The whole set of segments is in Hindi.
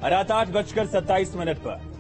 रात 8:27 पर।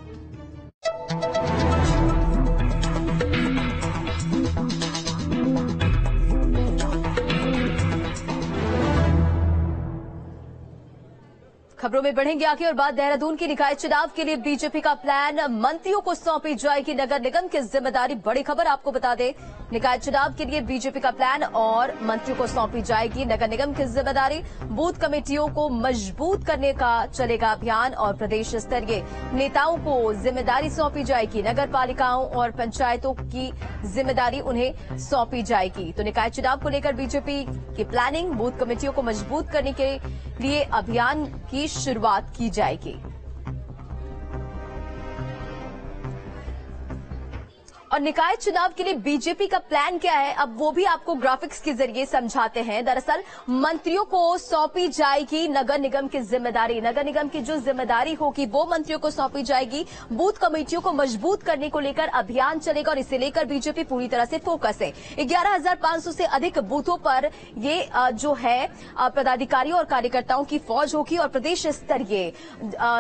खबरों में बढ़ेंगे आगे और बात देहरादून के निकाय चुनाव के लिए बीजेपी का प्लान, मंत्रियों को सौंपी जाएगी नगर निगम की जिम्मेदारी। बड़ी खबर आपको बता दें, निकाय चुनाव के लिए बीजेपी का प्लान और मंत्रियों को सौंपी जाएगी नगर निगम की जिम्मेदारी। बूथ कमेटियों को मजबूत करने का चलेगा अभियान और प्रदेश स्तरीय नेताओं को जिम्मेदारी सौंपी जाएगी। नगर पालिकाओं और पंचायतों की जिम्मेदारी उन्हें सौंपी जाएगी। तो निकाय चुनाव को लेकर बीजेपी की प्लानिंग, बूथ कमेटियों को मजबूत करने के लिए अभियान की शुरुआत की जाएगी। और निकाय चुनाव के लिए बीजेपी का प्लान क्या है, अब वो भी आपको ग्राफिक्स के जरिए समझाते हैं। दरअसल मंत्रियों को सौंपी जाएगी नगर निगम की जिम्मेदारी। नगर निगम की जो जिम्मेदारी होगी वो मंत्रियों को सौंपी जाएगी। बूथ कमेटियों को मजबूत करने को लेकर अभियान चलेगा और इसे लेकर बीजेपी पूरी तरह से फोकस है। 11,500 से अधिक बूथों पर ये जो है पदाधिकारियों और कार्यकर्ताओं की फौज होगी और प्रदेश स्तरीय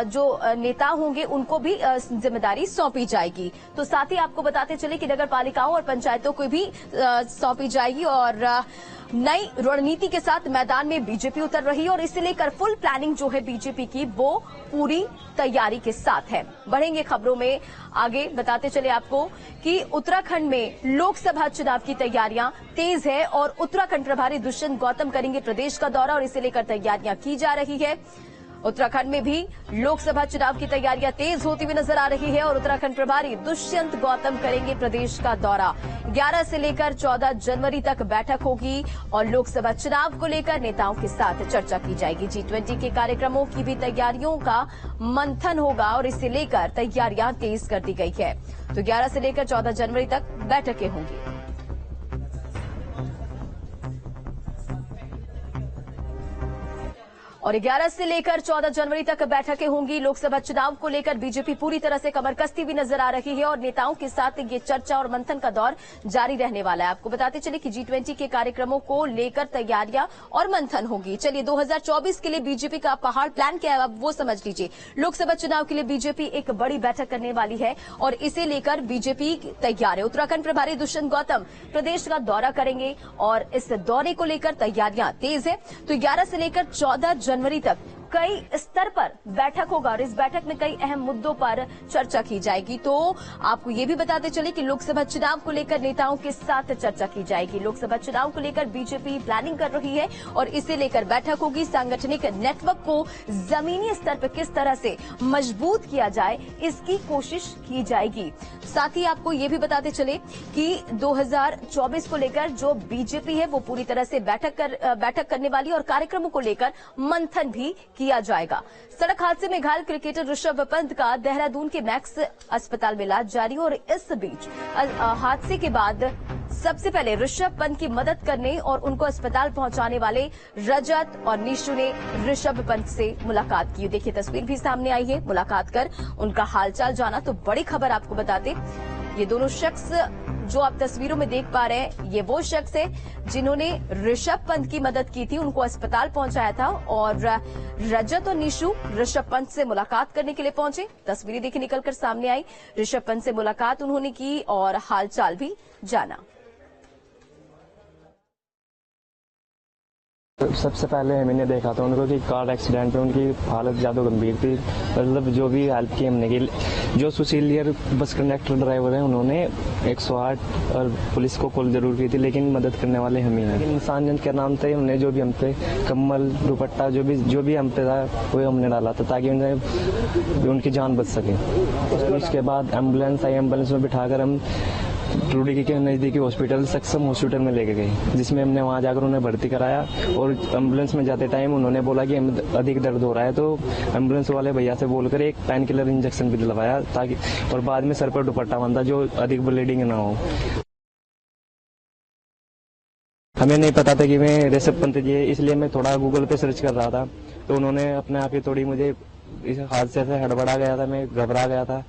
जो नेता होंगे उनको भी जिम्मेदारी सौंपी जाएगी। तो साथ ही आपको बताते चले कि नगर पालिकाओं और पंचायतों को भी सौंपी जाएगी और नई रणनीति के साथ मैदान में बीजेपी उतर रही है और इसे लेकर फुल प्लानिंग जो है बीजेपी की वो पूरी तैयारी के साथ है। बढ़ेंगे खबरों में आगे, बताते चले आपको कि उत्तराखंड में लोकसभा चुनाव की तैयारियां तेज है और उत्तराखंड प्रभारी दुष्यंत गौतम करेंगे प्रदेश का दौरा और इसे लेकर तैयारियां की जा रही है। उत्तराखंड में भी लोकसभा चुनाव की तैयारियां तेज होती हुई नजर आ रही है और उत्तराखंड प्रभारी दुष्यंत गौतम करेंगे प्रदेश का दौरा। 11 से लेकर 14 जनवरी तक बैठक होगी और लोकसभा चुनाव को लेकर नेताओं के साथ चर्चा की जाएगी। G20 के कार्यक्रमों की भी तैयारियों का मंथन होगा और इसे लेकर तैयारियां तेज कर दी गई है। तो 11 से लेकर 14 जनवरी तक बैठकें होंगी। और 11 से लेकर 14 जनवरी तक बैठकें होंगी। लोकसभा चुनाव को लेकर बीजेपी पूरी तरह से कमर कसती हुई नजर आ रही है और नेताओं के साथ ये चर्चा और मंथन का दौर जारी रहने वाला है। आपको बताते चले कि G20 के कार्यक्रमों को लेकर तैयारियां और मंथन होगी। चलिए 2024 के लिए बीजेपी का पहाड़ प्लान क्या है अब वो समझ लीजिए। लोकसभा चुनाव के लिए बीजेपी एक बड़ी बैठक करने वाली है और इसे लेकर बीजेपी तैयार है। उत्तराखंड प्रभारी दुष्यंत गौतम प्रदेश का दौरा करेंगे और इस दौरे को लेकर तैयारियां तेज है। तो 11 से लेकर 14 जनवरी तक कई स्तर पर बैठक होगा और इस बैठक में कई अहम मुद्दों पर चर्चा की जाएगी। तो आपको ये भी बताते चले कि लोकसभा चुनाव को लेकर नेताओं के साथ चर्चा की जाएगी। लोकसभा चुनाव को लेकर बीजेपी प्लानिंग कर रही है और इसे लेकर बैठक होगी। सांगठनिक नेटवर्क को जमीनी स्तर पर किस तरह से मजबूत किया जाए इसकी कोशिश की जाएगी। साथ ही आपको ये भी बताते चले कि 2024 को लेकर जो बीजेपी है वो पूरी तरह से बैठक करने वाली और कार्यक्रमों को लेकर मंथन भी किया जाएगा। सड़क हादसे में घायल क्रिकेटर ऋषभ पंत का देहरादून के मैक्स अस्पताल में इलाज जारी और इस बीच हादसे के बाद सबसे पहले ऋषभ पंत की मदद करने और उनको अस्पताल पहुंचाने वाले रजत और निशु ने ऋषभ पंत से मुलाकात की। देखिए तस्वीर भी सामने आई है, मुलाकात कर उनका हालचाल जाना। तो बड़ी खबर आपको बताते, ये दोनों शख्स जो आप तस्वीरों में देख पा रहे हैं ये वो शख्स है जिन्होंने ऋषभ पंत की मदद की थी, उनको अस्पताल पहुंचाया था और रजत और निशु ऋषभ पंत से मुलाकात करने के लिए पहुंचे। तस्वीरें देखिए निकलकर सामने आई, ऋषभ पंत से मुलाकात उन्होंने की और हालचाल भी जाना। सबसे पहले मैंने देखा था उनको कि कार एक्सीडेंट में उनकी हालत ज़्यादा गंभीर थी। मतलब जो भी हेल्प की हमने की, जो सुशीलियर बस कंडक्टर ड्राइवर हैं उन्होंने 108 और पुलिस को कॉल जरूर की थी, लेकिन मदद करने वाले हम ही हैं। लेकिन इंसानियत के नाम थे हमने जो भी हम पे कम्बल दुपट्टा जो भी हम पे था वो हमने डाला था ताकि उनकी जान बच सके। उसके बाद एम्बुलेंस आई, एम्बुलेंस में बिठाकर हम रूडी के नज़दीकी हॉस्पिटल सक्षम हॉस्पिटल में लेके गए, जिसमें हमने वहां जाकर उन्हें भर्ती कराया और एम्बुलेंस में जाते टाइम उन्होंने बोला कि हमें अधिक दर्द हो रहा है, तो एम्बुलेंस वाले भैया से बोलकर एक पेन किलर इंजेक्शन भी दिलवाया ताकि, और बाद में सर पर दुपट्टा बांधा जो अधिक ब्लीडिंग ना हो। हमें नहीं पता था कि मैं ऋषभ पंत जी है, इसलिए मैं थोड़ा गूगल पे सर्च कर रहा था, तो उन्होंने अपने आप ही थोड़ी मुझे इस हादसे से हड़बड़ा गया था, मैं घबरा गया था,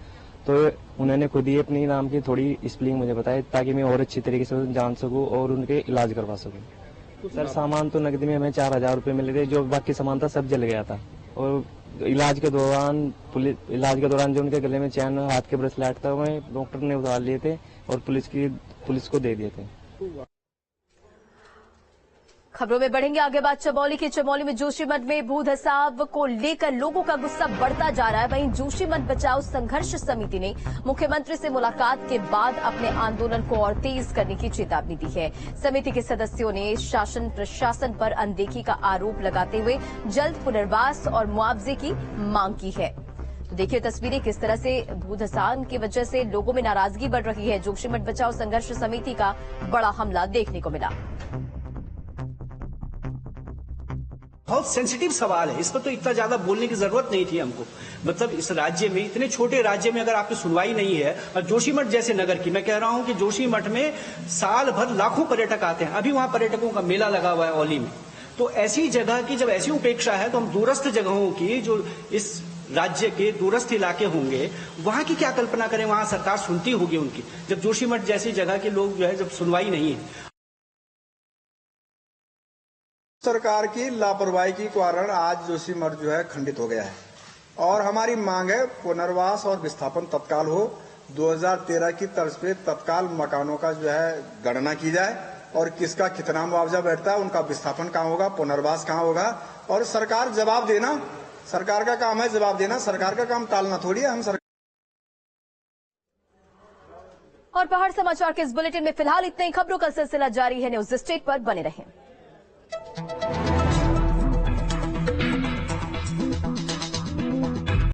तो उन्होंने खुद ही अपनी नाम की थोड़ी स्पेलिंग मुझे बताई ताकि मैं और अच्छी तरीके से जान सकूं और उनके इलाज करवा सकूं। सर सामान तो नकदी में हमें 4,000 रुपये मिले थे, जो बाकी सामान था सब जल गया था और इलाज के दौरान जो उनके गले में चैन और हाथ के ब्रेसलेट था वह डॉक्टर ने उतार लिए थे और पुलिस को दे दिए थे। खबरों में बढ़ेंगे आगे बात चमोली में जोशीमठ में भू धसाव को लेकर लोगों का गुस्सा बढ़ता जा रहा है। वहीं जोशीमठ बचाओ संघर्ष समिति ने मुख्यमंत्री से मुलाकात के बाद अपने आंदोलन को और तेज करने की चेतावनी दी है। समिति के सदस्यों ने शासन प्रशासन पर अनदेखी का आरोप लगाते हुए जल्द पुनर्वास और मुआवजे की मांग की है। तो देखिए तस्वीरें किस तरह से भूधसान की वजह से लोगों में नाराजगी बढ़ रही है। जोशीमठ बचाओ संघर्ष समिति का बड़ा हमला देखने को मिला। बहुत सेंसिटिव सवाल है, इस पर तो इतना ज्यादा बोलने की जरूरत नहीं थी हमको। मतलब इस राज्य में, इतने छोटे राज्य में अगर आपकी सुनवाई नहीं है, और जोशीमठ जैसे नगर की, मैं कह रहा हूं कि जोशीमठ में साल भर लाखों पर्यटक आते हैं। अभी वहां पर्यटकों का मेला लगा हुआ है औली में। तो ऐसी जगह की जब ऐसी उपेक्षा है तो हम दूरस्थ जगहों की, जो इस राज्य के दूरस्थ इलाके होंगे, वहां की क्या कल्पना करें। वहां सरकार सुनती होगी उनकी, जब जोशीमठ जैसी जगह के लोग जो है जब सुनवाई नहीं है। सरकार की लापरवाही के कारण आज जोशीमठ जो है खंडित हो गया है और हमारी मांग है पुनर्वास और विस्थापन तत्काल हो। 2013 की तर्ज पे तत्काल मकानों का जो है गणना की जाए और किसका कितना मुआवजा बैठता है, उनका विस्थापन कहाँ होगा, पुनर्वास कहाँ होगा, और सरकार जवाब देना। सरकार का काम है जवाब देना, सरकार का काम टालना थोड़ी है। हम सरकार और पहाड़ समाचार के इस बुलेटिन में फिलहाल इतने ही। खबरों का सिलसिला जारी है। न्यूज स्टेट पर बने रहें।